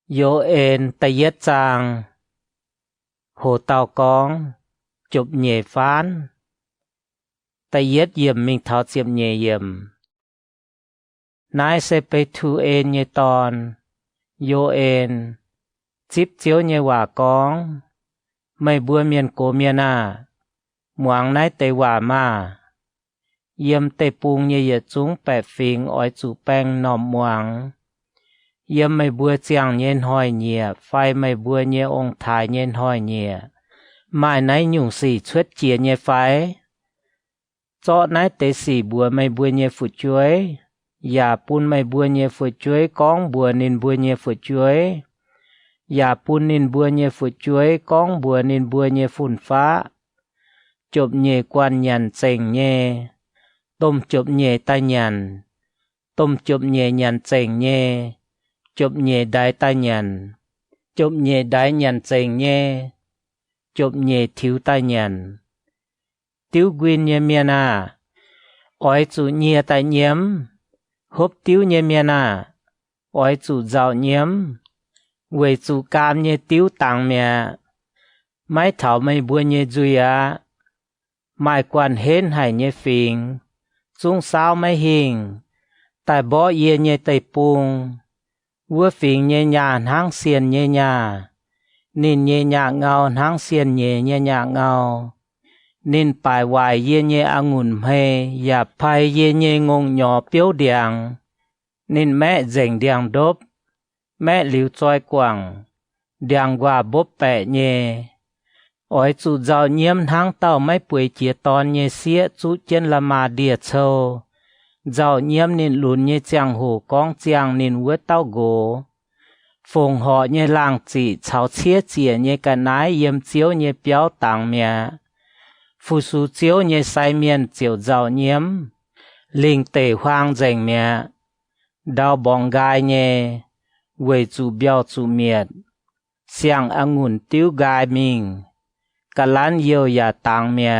Yo en tayet sang hồ tàu con chụp nhẹ phán tayet yểm mình thọ xiêm nhẹ yểm nái sẽไปthu en nhẹ tòn yo en chip chiếu nhẹ hòa conไม่บัวเมียนโกเมียนาหมวงนายเตว่ามาเยี่ยมเตปุงเยยจุงแปดฟิงอ้อยจูแป้งนอมหมวงเยี่ยมไม่บัวเจียงเย็นห้อยเนียไฟไม่บัวเนียองถ่ายเย็นห้อยเนียไม้ไหนหยุ่งสี่ชวดเจียเนียไฟเจาะนายเตสี่บัวไม่บัวเนียฝุดช่วยอย่าปุนไม่บัวเนียฝุดช่วยก้องบัวนินบัวเนียฝุดช่วยอย่าปุนนินบัวเนียฝุดช่วยก้องบัวนินบัวเนียฝุ่นฟ้าจบเนียกวนยันเจงเนียต้มจบเนียตายันต้มจบเนียยันเจงเนียจบเนียได้ตายันจบเนียได้ยันเจงเนียจบเนียทิวตายันติวกวินเนียเมียนาอ้อยจูเนียตาเนียมฮบติวเนียเมียนาอ้อยจูเจ้าเนียมเวจูกามเนียติวตังเมียไม่เถาไม่บัวเนียจุยาไม่กวนเห็นให้เนียฟิงจุงสาวไม่หิงแต่บ่เยียเนียไตปุงวัวฟิงเนียญาหางเสียนเนียญานินเนียญาเงาหางเสียนเนียญาเงานินปลายวายเยียเนียองุ่นเฮอย่าพายเยียเนียงงหยอเปียวเดียงนินแม่เจงเดียงดบแม่หลิวจอยกว่างเดียงว่าบบแปะเนียอ้อยจูเจ้าเยี่ยมทางเต้าไม่ป่วยเจียตอนเยเสียจูเจนละมาเดียโชเจ้าเยี่ยมนินหลุนเยเจียงหูกองเจียงนินเวเต้าโกฟงหอเยลางจีเฉาเชียเจียเยกันนายเยี่ยมเจียวเยเปียวต่างเมียฟูสูเจียวเยไซเมียนเจียวเจ้าเยี่ยมลิงเตะฮวางเจงเมียดาวบองกายเยเวจูเบียวจูเมียดเสียงองุ่นติ้วกายมิงกะลันเยียวยาต่างเมีย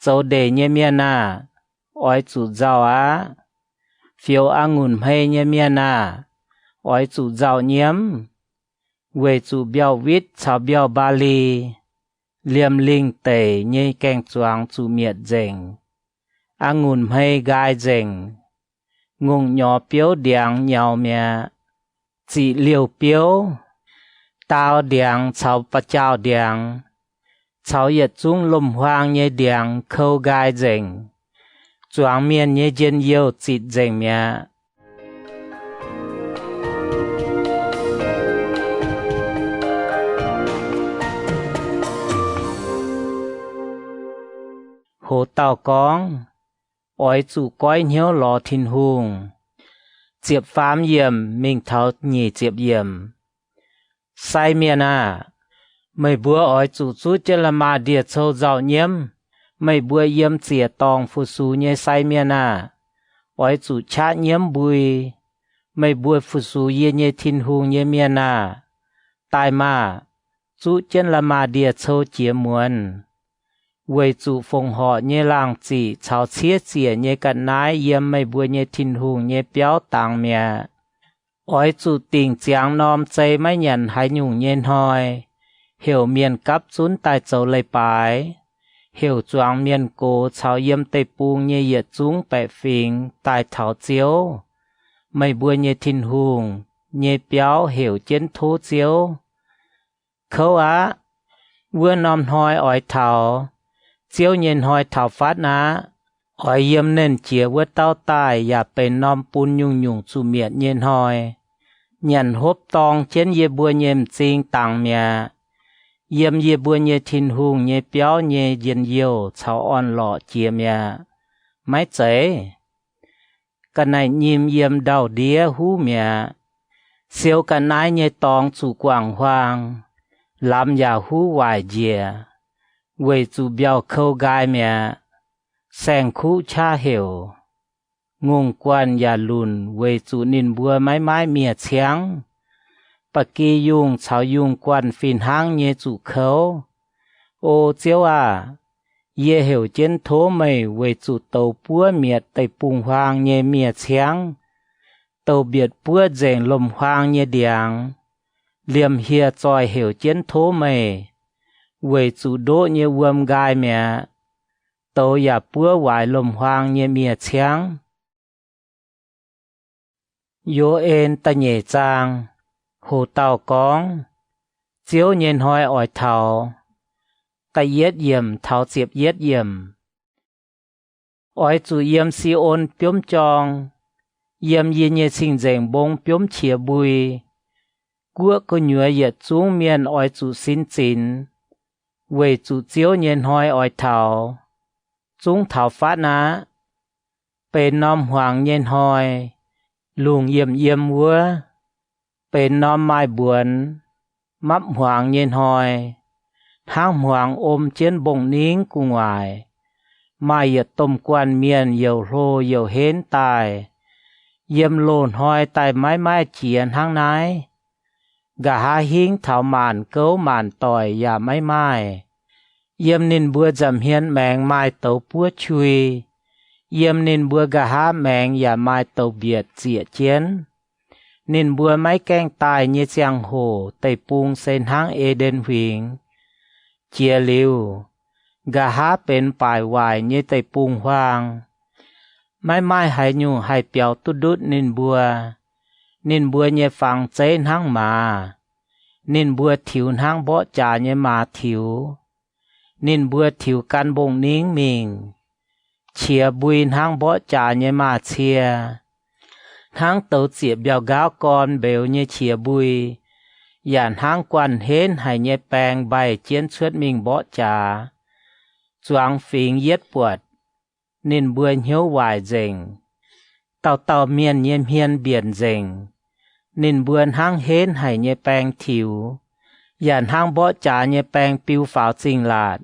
เจ้าเดเยเมียนาอ้อยจูเจ้าอาเฟียวองุ่นให้เยเมียนาอ้อยจูเจ้าเยี่ยมเวจูเบียววิทชาวเบียวบาลีเลียมลิงเตเยแกงจวงจูเมียดเจงองุ่นให้กายเจงงงหยอเปียวเดียงเหยาเมียจีเหลียวเปียวตาวเดียงชาวปะเจ้าเดียงชาวเหยียดจุ้งลมหวางเยเดียงเข้ากายเจงจวงเมียนเยเย็นเยียวจิตเจงเมียโหเต่ากองอ้อยจูก้อยเหี้ยวหล่อทินหุงเจียบฟามเยี่ยมมิงเท้าหนีเจียบเยี่ยมไซเมียนาไม่บัวอ้อยจูจูเจลมาเดียโชเจ้าเยี่ยมไม่บัวเยี่ยมเจียตองฟูสูเยไซเมียนาอ้อยจูชะเยี่ยมบุยไม่บัวฟูสูเยเยทินหุงเยเมียนาตายมาจูเจลมาเดียโชเจียมวนเวจูฟงหอเยลางจีชาวเชียเจียเยกันนายเยี่ยมไม่บัวเยทินหุงเยเปียวต่างเมียอ้อยจูติงเจียงนอมใจไม่หยันหายยุ่งเย็นหอยเหี่ยวเมียนกับจุนตายเจ้าเลยปายเหี่ยวจวงเมียนโกชาวเยี่ยมเตปูงเยเหยียดจุ้งแปะฟิงตายเถาเจียวไม่บัวเยทินหุงเยเปียวเหี่ยวเจนทูเจียวเขาวัวนอมหอยอ้อยเถาเจียวเย็นหอยเถาฟัดนะอ้อยเยี่ยมเน่นเจียวัวเต้าตายอย่าเป็นนอมปุนยุ่งจูเมียดเย็นหอยยันฮบตองเช่นเยบัวเยี่ยมจริงต่างเมียเยี่ยมเยบัวเยทินหุงเยเปียวเยเย็นเยียวชาวอ่อนหล่อเจียเมียไม่เจ๋กันนายยิมเยี่ยมเดาเดียหูเมียเสียวกันนายเยตองจูกว่างหวางลำยาหูวายเจียเวจูเบียวเข้ากายเมียแสงคู่ชาเหี่ยวงงกวนยาลุนเวจูนินบัวไม้เมียเชียงปะกียุงชาวยุงกวนฟินหางเยจูเขาโอเจียวเยเหี่ยวเจนโทไม่เวจูเตาปัวเมียไตปุงหวางเยเมียเชียงเตาเบียดปัวเจงลมหวางเยเดียง liềm hia tròi hiểu chiến thố mề quầy chủ đỗ như vườm gai mẹ tàu ya búa vải lùm hoang như mìa cháng Yo en ta nhẹ trang hồ tàu cóng chiếu nhìn hoi ỏi thảo ta yết yểm thảo diệp yết yểm ỏi chủ yểm si ôn biếm tròn yểm yên như sinh dành bông biếm chia bùi quốc có nhựa yết xuống miền ỏi chủ xin chín về chủ chiếu nhìn hoi ỏi thảo chúng thảo phát ná bên nom hoàng nhìn hoi luồng yểm yểm vua bên nom mai buồn mắp hoàng nhìn hoi hang hoàng ôm chiến bông nín cu ngoài mai yết tôm quan miền dầu rô dầu hến tài yểm lồn hoi tài mái mái chiến hang nái gà ha hiến thảo màn cấu màn tỏi và mái mai yểm nín bữa dầm hiến mèng mai tàu búa chui yểm nín bữa gà ha mèng và mai tàu biệt dịa chiến nín bữa máy canh tài như giang hồ tây pung sen hang Eden huyền chia liu gà ha bên bài hoài như tây pung hoang mai mai hai nhu hai piao tu đút nín bữa như phẳng chế hang mà nín bữa thiếu hang bỏ trà như mà thiếu nín bữa thiếu căn bông nín mình chia bùi hang bỏ trà như mà chia hang tàu diệp biểu gáo con bèo như chia bùi dàn hang quan hến hay như bèng bài chiến suốt mình bỏ trà choáng phình yết buột nín bữa hiếu hoài dình tàu miền nhiêm hiên biển dình nín bữa hang hến hay như bèng thiếu dàn hang bỏ trà như bèng piu pháo trình lạt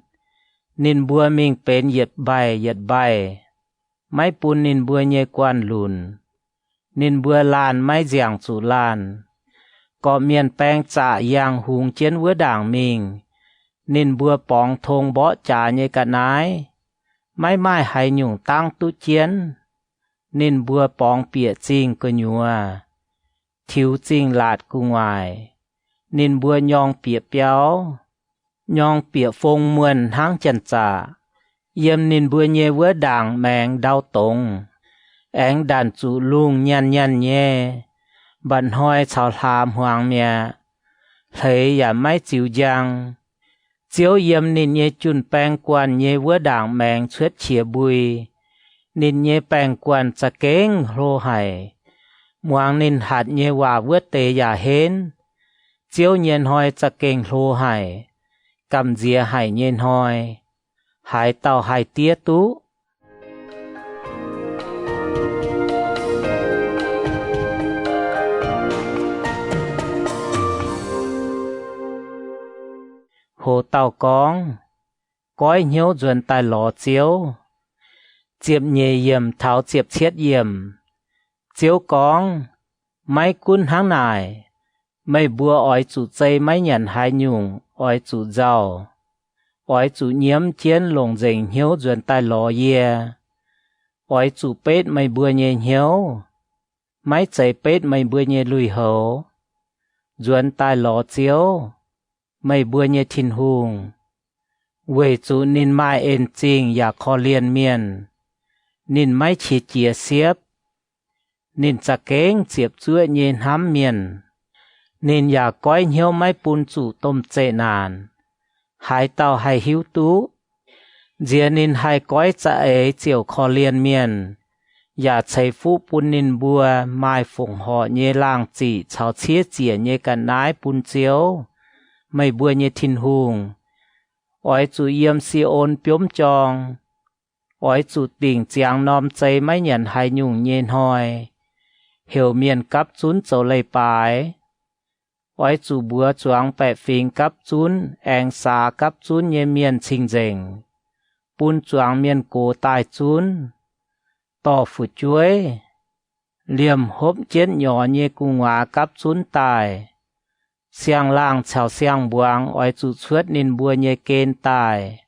nín bữa mình bên yết bài máy pun nín bữa như quan lùn nín bữa làn máy giảng chủ làn có miền bèng trả yang hùng chiến với đảng mình nín bữa bóng thùng bỏ trà như cả nái máy mai hay nhung tăng tu chiến nín bữa bóng bịa chinh cơ nhua thiếu chinh lạt cu ngoài nín bữa nhong bịa béo nhong bịa phong muôn hang chân trả yếm nín bữa nhẹ với đảng mèng đau tông ánh đàn chủ lung nhăn nhẹ bận hoi chào làm hoàng mẹ thấy ya máy chịu giang chiếu yếm nín nhẹ chun bèng quan nhẹ với đảng mèng suốt chia bùi nín nhẹ bèng quan cha kén rô hải muang nín hạt nhẹ hòa vớt tê ya hến chiếu nhiên hoi cha kén rô hải cầm dìa hải nhiên hoi hải tàu hải tía tú hồ tàu cóng cõi hiếu duyên tài lò chiếu chiệp nhẹ yểm tháo chiệp chiết yểm chiếu cóng máy cún háng nải mây bùa ói chủ dây máy nhận hai nhung ói chủ giàu ói chủ nhiễm chiến lồng dình hiếu duyên tài lò yê ói chủ pết mây bùa nhẹ hiếu máy chạy pết mây bùa nhẹ lùi hấu duyên tài lò chiếu mây bùa như thiên hùng về chủ nín mai ên chinh ya khó liên miền nín mai chỉ chia xiếp nín cha kén chiếp chúa nhìn hám miền nín ya cõi hiếu mai pun chủ tôm chệ nàn hai tàu hai hiếu tú dìa nín hai cõi cha ấy chiều khó liên miền ya chạy phú pun nín bùa mai phụng họ như làng chỉ cháu chia chia như cả nái pun chiếu mây bùa như thiên hùng ói chủ yếm si ôn biếm tròn ói chủ tỉnh giang nom chay máy nhận hai nhung nhiên hoi hiểu miền cấp chún châu lây bài ói chủ bùa choáng bẹ phình cấp chún anh xa cấp chún như miền trình dình bún choáng miền cổ tài chún tỏ phụ chuối liềm hốp chiến nhỏ như cung hóa cấp chún tài xiang lang chào xiang buang ói chủ suốt nín bùa như kên tài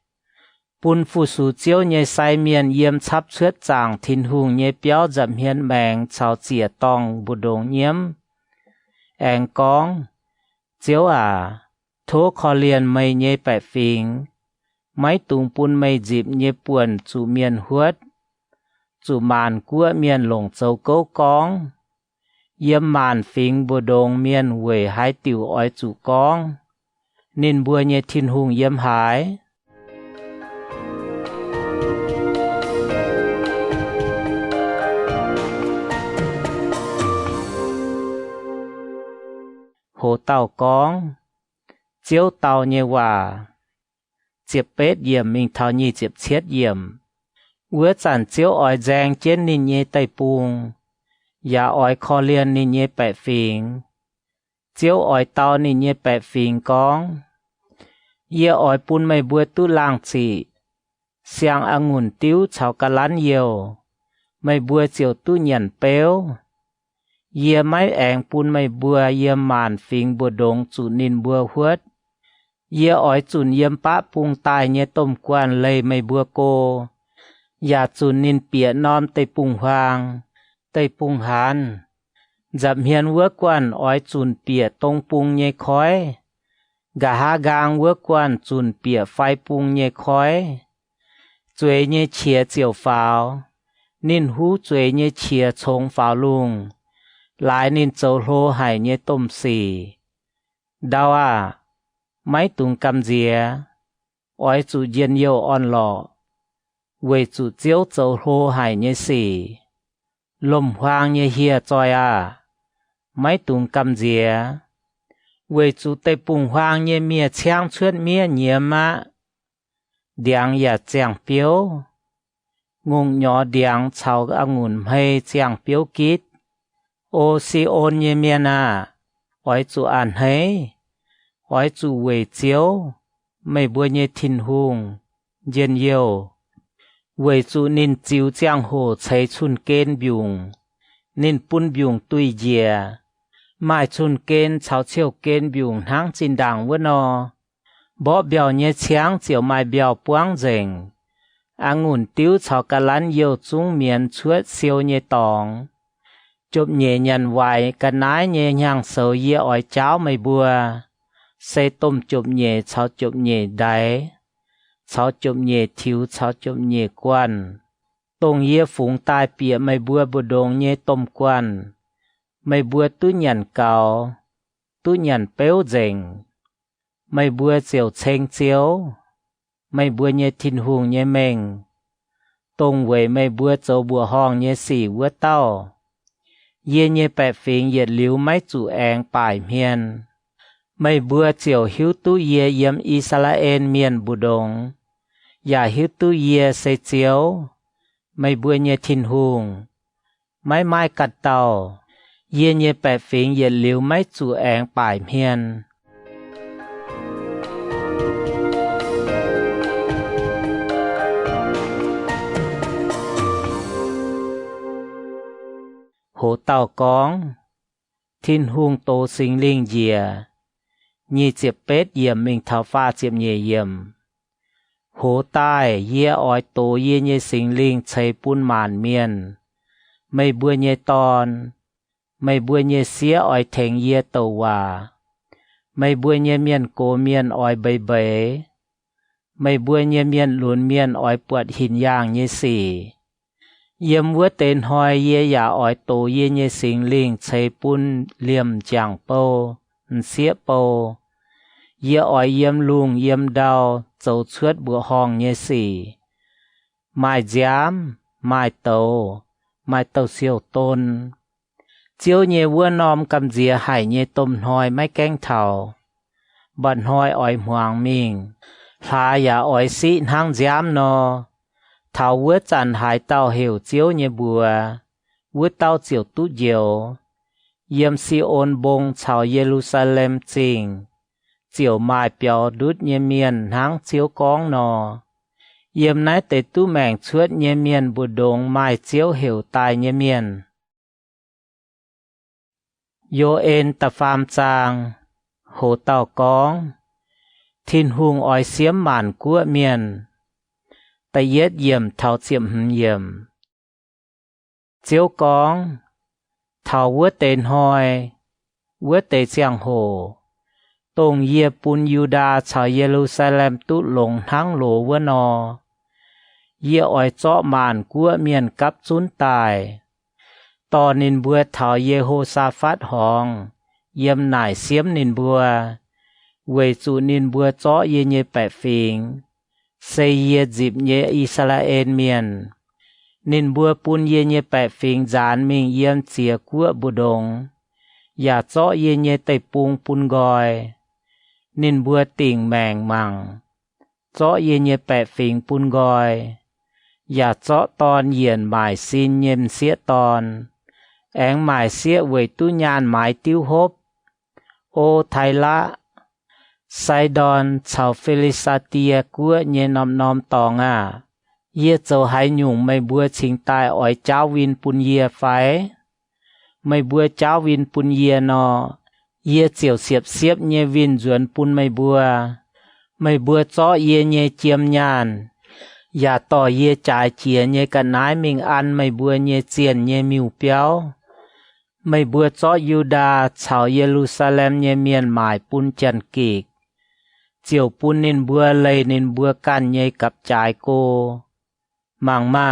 bún phụ sù chiếu như sai miền yếm chắp suốt chàng thiên hùng như béo dậm hiến mèng chào chìa tòng bù đống nhiễm anh cóng chiếu à, thố khó liền mây nhê bẹ phình, máy tung pun mây dịp nhê buồn chủ miền huất, chủ màn của miền lồng châu câu cong, yếm màn phình bùa đồng miền huệ hai tiểu ói chủ cong, nên bùa nhê thiên hùng yếm hái. Hồ tàu cong, chiếu tàu nhê hòa, chiếp bết yểm mình thảo nhi chiếp chết yểm, ua chẳng chiếu ói giang trên nín nhê tay bùng, ya ói khó liền nín nhê bẹ phình, chiếu ói tàu nín nhê bẹ phình cong, yê ói pun mây bùa tu lang chỉ, xiang angùn tiếu chào cả lán nhiều, mây bùa chiều tu nhận béo, yê máy eng pun mây bùa yê màn phình bùa đồng chủ nín bùa huất, yê ói chùn yêm bá pung tai nhê tôm quan lây mây bùa cô, ya chùn nín bịa nóm tây pung hoàng, tây pung hàn, dặm hiền vua quan ói chùn bịa tông pung nhê khói, gà ha gang vua quan chùn bịa phai pung nhê khói, chuối nhê chia chiều pháo, nín hú chuối nhê chia chống pháo lung, lại nín châu lô hải nhê tôm xì. Đau à, máy tung cầm dìa, ói chủ yên yêu on lọ, quê chủ chiếu châu lô hải nhê xì, lùm hoang nhê hìa choi à, máy tung cầm dìa, quê chủ tây bùng hoang nhê mìa chang chuốt mìa nhiễm á, điang ya chang piếu, ngung nhỏ điang chào angùn hay chang piếu kít, ô si ôn nhê miên à, ói chủ an hay, ói chủ quê chiếu, mây bùa nhê thìn hùng, yên yêu, quê chủ nín chiếu chang hồ cháy chun kên biùng, nín pun biùng tùy dìa, mai chun kên chào chiều kên biùng hang chín đảng vơ nò, bỏ bèo nhé chiang chiều mai bèo buang rình, angùn tiếu chào cả lán yêu chung miền chuốt siêu nhé tòng, chụp nhẹ nhận vài cả nái nhẹ nhàng sầu yê ói cháo mây bùa, xây tôm chụp nhẹ cháo chụp nhẹ đáy, cháo chụp nhẹ thiếu cháo chụp nhẹ quan, tông yê phúng tai bịa mây bùa bùa đồng nhẹ tôm quan, mây bùa tu nhận cao, tu nhận béo rình, mây bùa chiều chênh chiếu, mây bùa nhẹ thìn hùng nhẹ mình, tông về mây bùa châu bùa hong nhẹ xỉ bùa tao, yê nhẹ bẹ phình yết liu máy chủ eng bài miền, mây bùa chiều hiếu tu yê yếm Israel miền bù đồng, ya hiếu tu yê xây chiếu, mây bùa nhẹ thìn hùng, máy mai cắt tàu, yê nhẹ bẹ phình yết liu máy chủ eng bài miền. Hồ tàu cóng, thiên hùng tô sinh linh dìa, nhi chiếp bết yểm mình thảo pha chiếp nhẹ yểm. Hồ tai yê ói tô yê nhẹ sinh linh cháy pun màn miền, mây bùa nhẹ tòn, mây bùa nhẹ xía ói thèng yê tàu hòa, mây bùa nhẹ miền cố miền ói bầy bầy, mây bùa nhẹ miền lún miền ói buat hình yang nhẹ xỉ. Yếm vua tên hoi yê ya ói tô yê nhê sinh linh cháy pun liềm chàng bầu, xía bầu, yê ói yếm lung yếm đau, châu chuốt bữa hong nhê xỉ. Mai giám, mai tàu siêu tôn. Chiếu nhê vua nòm cầm dìa hải nhê tôm hoi mấy canh thảo. Bận hoi ói hoàng mình, thà ya ói xị hang giám nò. Thảo vua chẳng hải tàu hiểu chiếu nhé bùa, vua tàu chiều tú diều, yếm si ôn bông chào Jerusalem chinh, chiều mai biểu đút nhé miền háng chiếu cóng nò, yếm nái tế tú mẹng chuốt nhé miền bù đồng mai chiếu hiểu tài nhé miền. Yo en ta pham chang, hồ tàu cóng, thiên hùng ói xiếm màn của miền, ta yết yểm thảo chiếm hừm yểm. Chiếu cóng, thảo vua tên hoi, vua tế chàng hồ, ตรงเยปุนยูดาชาวเยรูซาเล็มตุหลงทั้งโหลวะนอเยอ้อยเจาะมานกัวเมียนกับจุนตายตอนนินบัวเถาเยโฮซาฟัดหองเยี่ยมหน่ายเสียมนินบัวเวจูนินบัวเจาะเยเยแปะฟิงเซเยจิบเยอิสราเอลเมียนนินบัวปุนเยเยแปะฟิงจานมิงเยี่ยมเจียกัวบุดงอย่าเจาะเยเยไตปุงปุนกอยนินบัวติ่งแมงมังเจาะเยเยแปะฟิงปุนกอยอย่าเจาะตอนเหยียนหมายซินเยมเสียตอนแองหมายเสียเวตุญานหมายติ้วฮบโอไทละไซดอนชาวฟิลิสเตียกัวเยนอมตองเยเจ้าให้หยุ่งไม่บัวชิงตายอ้อยเจ้าวินปุนเยไฟไม่บัวเจ้าวินปุนเยนอเยเจียวเสียบเยวินจวนปุนไม่บัวเจาะเยเยเจียมยานอย่าต่อเยจ่ายเจียเยกันนายมิงอันไม่บัวเยเจียนเยมิวเปียวไม่บัวเจาะยูดาชาวเยรูซาเล็มเยเมียนหมายปุนจันกีกเจียวปุนนินบัวเลยนินบัวกันเยกับจ่ายโกมังมา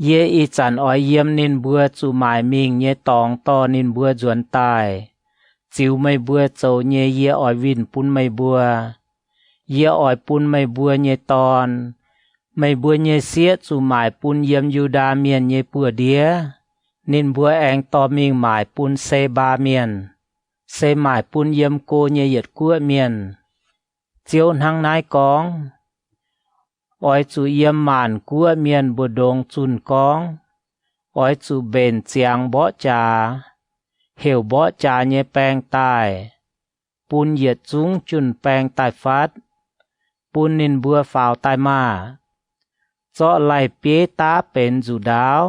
เยอีจันอ้อยเยี่ยมนินบัวจูหมายมิงเยตองต่อนินบัวจวนตายจิวไม่บัวโจเยเยอ้อยวินปุนไม่บัวเยอ้อยปุนไม่บัวเยตอนไม่บัวเยเสียจูหมายปุนเยี่ยมยูดาเมียนเยปัวเดียนินบัวแองต่อมิงหมายปุนเซบาเมียนเซหมายปุนเยี่ยมโกเยเหยียดกัวเมียนเจียวทางนายกองอ้อยจูเยี่ยมหมานกัวเมียนบุดงจุนกองอ้อยจูเบนเจียงบ่จาเหวบ่จาเยแปงตายปุนเหยียดจุงจุนแปงตายฟัดปุนนินบัวฝ่าวตายมาเจาะไหลเปียตาเป็นจูดาว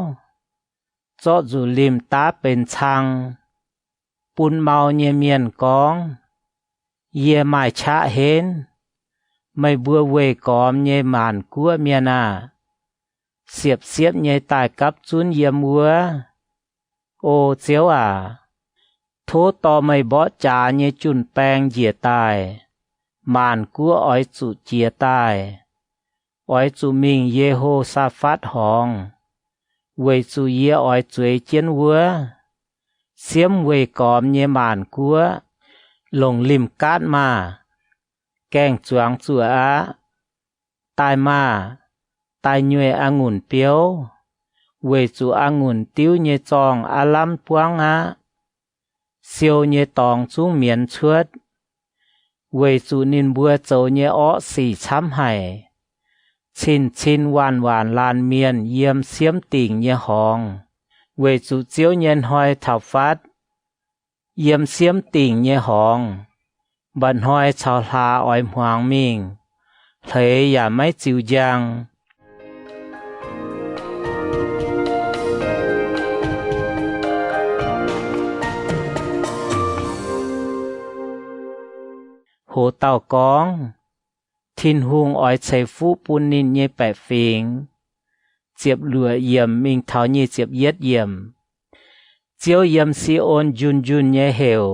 เจาะจูลิมตาเป็นชังปุนเมาเยเมียนกองเยหมายชะเห็นไม่บัวเวกอมเยหมานกัวเมียนาเสียบเยตายกับจุนเยี่ยมัวโอเจียวโทต่อไม่บ่จาเยจุนแปงเหยียตายมานกัวอ้อยจุเจียตายอ้อยจุมิงเยโฮซาฟัดหองเวจุเยอ้อยจวยเจียนวัวเสียมเวกอมเยหมานกัวลงริมกาดมาแกงจวงจัวตายมาตายยวยองุ่นเปียวเวจูองุ่นติ้วเยจองอาลัมพวงเซียวเยตองจุ้งเมียนชวดเวจูนินบัวโจเยอ้อสี่ช้ำไห้ชินหวานลานเมียนเยี่ยมเสียมติ่งเยหองเวจูเจียวเย็นหอยถับฟัดเยี่ยมเสียมติ่งเยหองบันหอยชาวลาอ้อยหวางมิงเผยอย่าไม่จิวยังโหเต่ากองทินหุงอ้อยใส่ฟูปุนนินเยแปะฟิงเจียบเหลือเยี่ยมมิงเท้าเยเจียบเย็ดเยี่ยมเจียวเยี่ยมซีโอนจุนเยเหว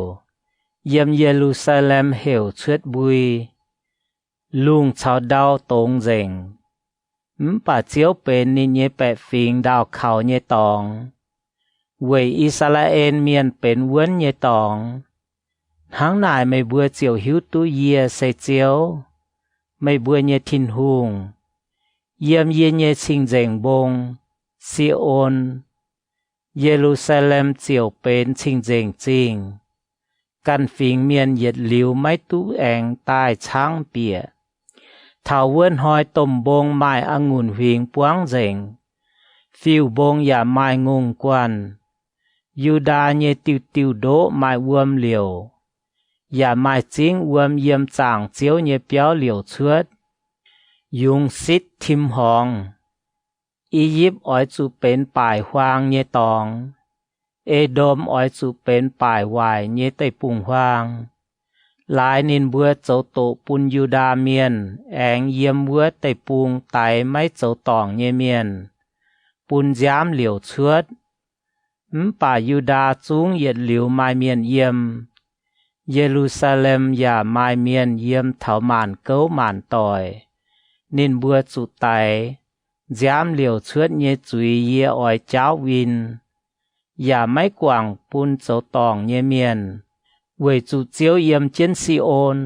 เยี่ยมเยรูซาเล็มเหวเชิดบุยลุงชาวดาวตงเจงป่าเจียวเป็นนินเยแปะฟิงดาวเขาเยตองเวอิสราเอลเมียนเป็นเว้นเยตองทั้งนายไม่บัวเจียวหิวตุเยียใส่เจียวไม่บัวเยทินหุงเยี่ยมเยชิงเจงบงซีโอนเยรูซาเล็มเจียวเป็นชิงเจงจริงกันฟิงเมียนเหยียดหลิวไม่ตู้แองตายช้างเปียเถาเวินหอยต้มบงไม้องุ่นหิงปวงเจงฟิวบงอย่าไม้งงกวนยูดาเยติวโดไม้วมเหลียวอย่าไม้จิงวมเยี่ยมจางเจียวเยเปียวเหลียวเชือดยุงซิดทิมหองอียิปต์อ้อยจูเป็นป่ายฮวางเยตองเอโดมอ้อยจูเป็นป่ายวายเยไตปุงฮวางหลายนินบัวเจ้าโตปุนยูดาเมียนแองเยี่ยมบัวไตปุงไตไม่เจ้าตองเยเมียนปุนย้ำเหลียวเชือดป่ายูดาจุงเหยียดเหลียวไม้เมียนเยี่ยม Jerusalemอย่าไม้เมียนเยี่ยมเถาหมานเก้าหมานต่อยนินบัวจุไตย้ำเหลียวเชือดเยจุยเยอ้อยเจ้าวินอย่าไม่กว่างปุนเจ้าตองเยเมียนเวยจุเจียวเยี่ยมเจนซีโอน